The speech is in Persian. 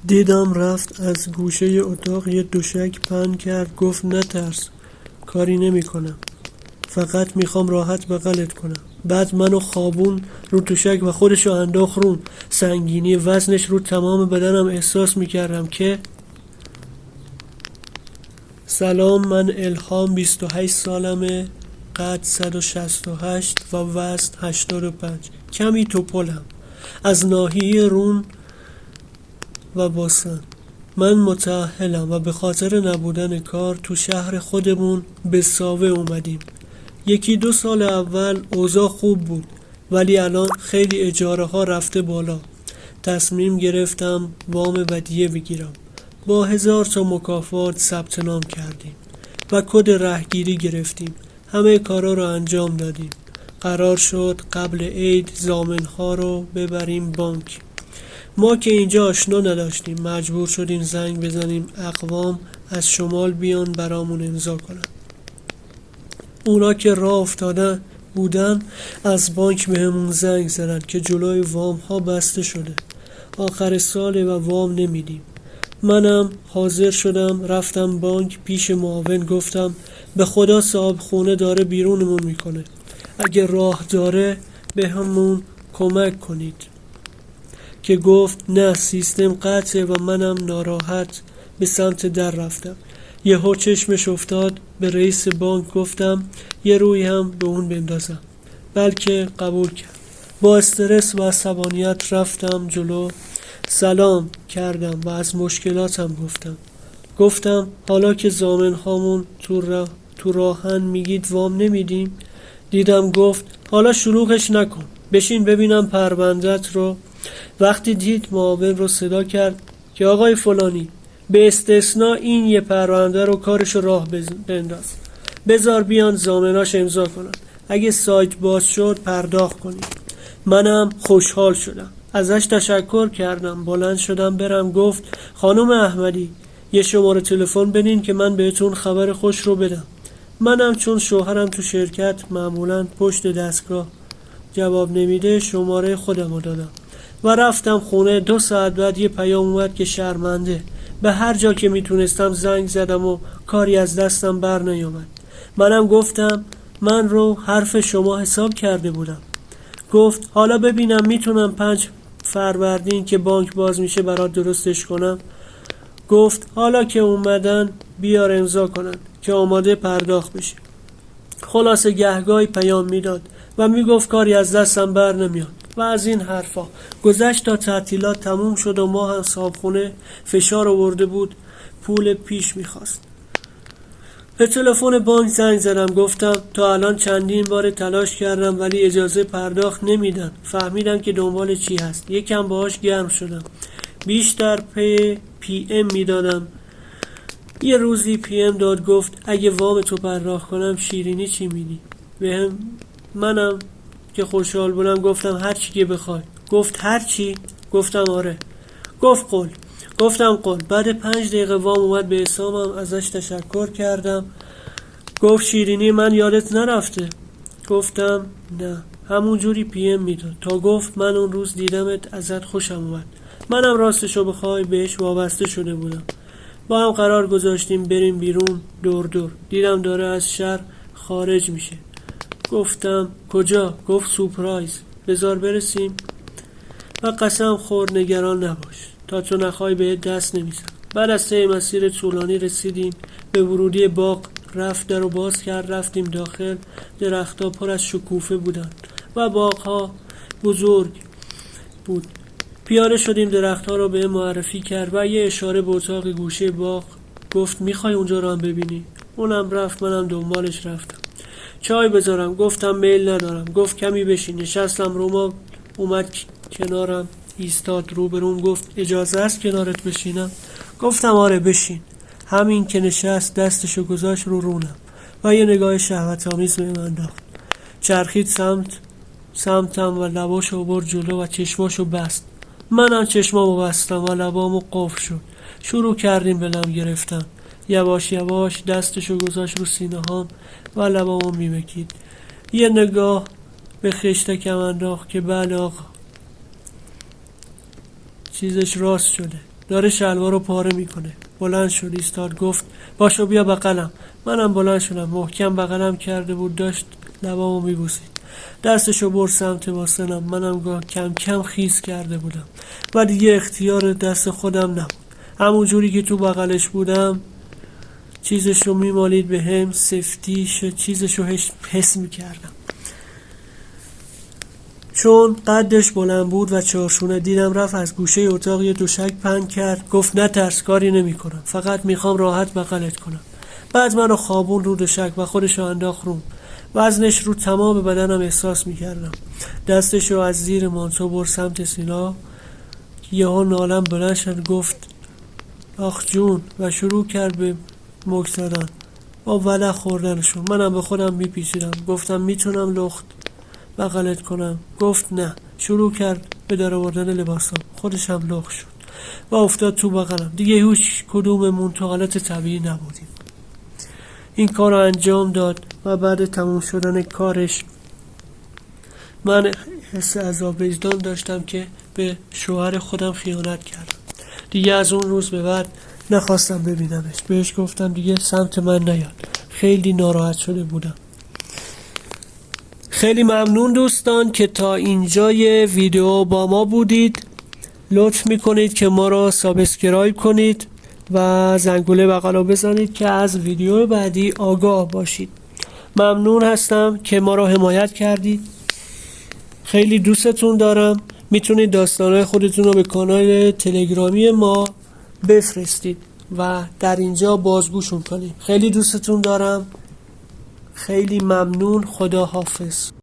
دیدم رفت از گوشه اتاق یه دوشک پهن کرد. گفت نترس، کاری نمی کنم، فقط میخوام راحت بغلت کنم. بعد منو خوابون رو دوشک و خودشو انداخت رون. سنگینی وزنش رو تمام بدنم احساس میکردم که سلام، من الهام، 28 سالمه، قد 168 و وزن 85. کمی توپلم، از ناحیه رون و باسن. من متأهلم و به خاطر نبودن کار تو شهر خودمون به ساوه اومدیم. 1-2 سال اول اوضاع خوب بود، ولی الان خیلی اجاره ها رفته بالا. تصمیم گرفتم وام ودیعه بگیرم. با 1000 تا مکافات ثبت نام کردیم و کد رهگیری گرفتیم. همه کارا رو انجام دادیم. قرار شد قبل عید ضامن‌ها رو ببریم بانک. ما که اینجا آشنا نداشتیم، مجبور شدیم زنگ بزنیم اقوام از شمال بیان برامون امضا کنن. اونا که راه افتادن بودن از بانک بهمون زنگ زدن که جلوی وام ها بسته شده، آخر ساله و وام نمیدیم. منم حاضر شدم، رفتم بانک پیش معاون، گفتم به خدا صاحب خونه داره بیرونمون میکنه، اگه راه داره به همون کمک کنید. که گفت نه، سیستم قطعه. و منم ناراحت به سمت در رفتم. یهو چشمش افتاد به رئیس بانک. گفتم یه روی هم به اون بندازم. بلکه قبول کرد. با استرس و عصبانیت رفتم جلو، سلام کردم و از مشکلاتم گفتم حالا که ضامن هامون تو راهن میگید وام نمیدیم. دیدم گفت حالا شلوغش نکن، بشین ببینم پروندت رو. وقتی دید معاون رو صدا کرد که آقای فلانی، به استثناء این یه پرونده رو کارش راه بنداز، بذار بیان ضامناش امضا کنن، اگه سایت باز شد پرداخت کنید. منم خوشحال شدم، ازش تشکر کردم، بلند شدم برم. گفت خانم احمدی، یه شماره تلفن بدین که من بهتون خبر خوش رو بدم. منم چون شوهرم تو شرکت معمولاً پشت دستگاه جواب نمیده، شماره خودم رو دادم و رفتم خونه. 2 ساعت بعد یه پیام اومد که شرمنده. به هر جا که میتونستم زنگ زدم و کاری از دستم بر نیامد. منم گفتم من رو حرف شما حساب کرده بودم. گفت حالا ببینم میتونم 5 فروردین که بانک باز میشه برات درستش کنم. گفت حالا که اومدن بیار امضا کنن که آماده پرداخت بشه. خلاصه گهگاهی پیام میداد و میگفت کاری از دستم بر نمیاد و از این حرفا. گذشت تا تعطیلات تموم شد و ما هم صاحبخونه فشار آورده بود، پول پیش میخواست. به تلفن بانک زنگ زدم، گفتم تا الان چندین بار تلاش کردم ولی اجازه پرداخت نمیدن. فهمیدم که دنبال چی هست. یکم باهاش گرم شدم، بیشتر پی ام میدادم. یه روزی پی ام داد، گفت اگه وام تو پرداخت کنم شیرینی چی میدی؟ منم که خوشحال بودم گفتم هر چی که بخوای. گفت هر چی؟ گفتم آره. گفت قول. گفتم قول. بعد 5 دقیقه وام اومد به حسابم، ازش تشکر کردم. گفت شیرینی من یادت نرفته؟ گفتم نه. همون جوری پی ام میداد تا گفت من اون روز دیدمت ازت خوشم اومد. منم راستشو بخوای بهش وابسته شده بودم. با هم قرار گذاشتیم بریم بیرون دور. دیدم داره از شهر خارج میشه. گفتم کجا؟ گفت سورپرایز، بذار برسیم. و قسم خور نگران نباش، تا تو نخوای بهت دست نمیزن. بعد از 3 مسیر طولانی رسیدیم به ورودی باغ. رفت در رو باز کرد، رفتیم داخل. درختها پر از شکوفه بودن و باغها بزرگ بود. پیاده شدیم، درختها رو به معرفی کرد و یه اشاره به اتاق گوشه باغ. گفت میخوای اونجا رو هم ببینی؟ اونم رفت، منم دنبالش رفتم. چای بذارم؟ گفتم میل ندارم. گفت کمی بشین. نشستم. روما اومد کنارم ایستاد روبروم. گفت اجازه است کنارت بشینم؟ گفتم آره بشین. همین که نشست دستشو گذاشت رو رونم و یه نگاه شهوت‌آمیز به من انداخت. چرخید سمتم و لباشو برد جلو و چشماشو بست. منم چشمامو بستم و لبامو قفل شد. شروع کردیم به لم گرفتن. یواش یواش دستشو گذاشت رو سینه هام و لبامو میمکید. یه نگاه به خشتکم انداخت که بله آقا، چیزش راست شده. داره شلوارو پاره میکنه. بلند شد ایستاد، گفت باشو بیا بغلم. منم بلند شدم، محکم بغلم کرده بود، داشت لبامو میبوسید. دستشو برد سمت باسنم. منم کم کم خیس کرده بودم و دیگه اختیار دست خودم نبود. همون جوری که تو بغلش بودم چیزشو میمالید به هم، سفتیش چیزشو حس میکردم. چون قدش بلند بود و چارشونه، دیدم رفت از گوشه اتاق یه دوشک پهن کرد. گفت نه ترس، کاری نمی کنم، فقط میخوام راحت بغلت کنم. بعد منو خوابون رو دوشک و خودشو انداخت روم. وزنش رو تمام بدنم احساس میکردم. دستشو از زیر مانتو برد سمت سینا. یهو نالم بلند شد، گفت آخ جون و شروع کرد به مک زدن با ولع خوردنشون. منم به خودم میپیچیدم، گفتم میتونم لخت بغلت کنم. گفت نه. شروع کرد به در آوردن لباسام. خودش هم لخت شد و افتاد تو بغلم. دیگه هیچ کدوممون تو حالت طبیعی نبودیم. این کار رو انجام داد و بعد تموم شدن کارش من حس عذاب وجدان داشتم که به شوهر خودم خیانت کردم. دیگه از اون روز به بعد نخواستم ببینمش. بهش گفتم دیگه سمت من نیاد. خیلی ناراحت شده بودم. خیلی ممنون دوستان که تا اینجای ویدیو با ما بودید. لطف میکنید که ما را سابسکرایب کنید و زنگوله بغل رو بزنید که از ویدیو بعدی آگاه باشید. ممنون هستم که ما را حمایت کردید. خیلی دوستتون دارم. میتونید داستانهای خودتون رو به کانال تلگرامی ما بفرستید و در اینجا بازگوشون کنید. خیلی دوستتون دارم. خیلی ممنون. خدا حافظ.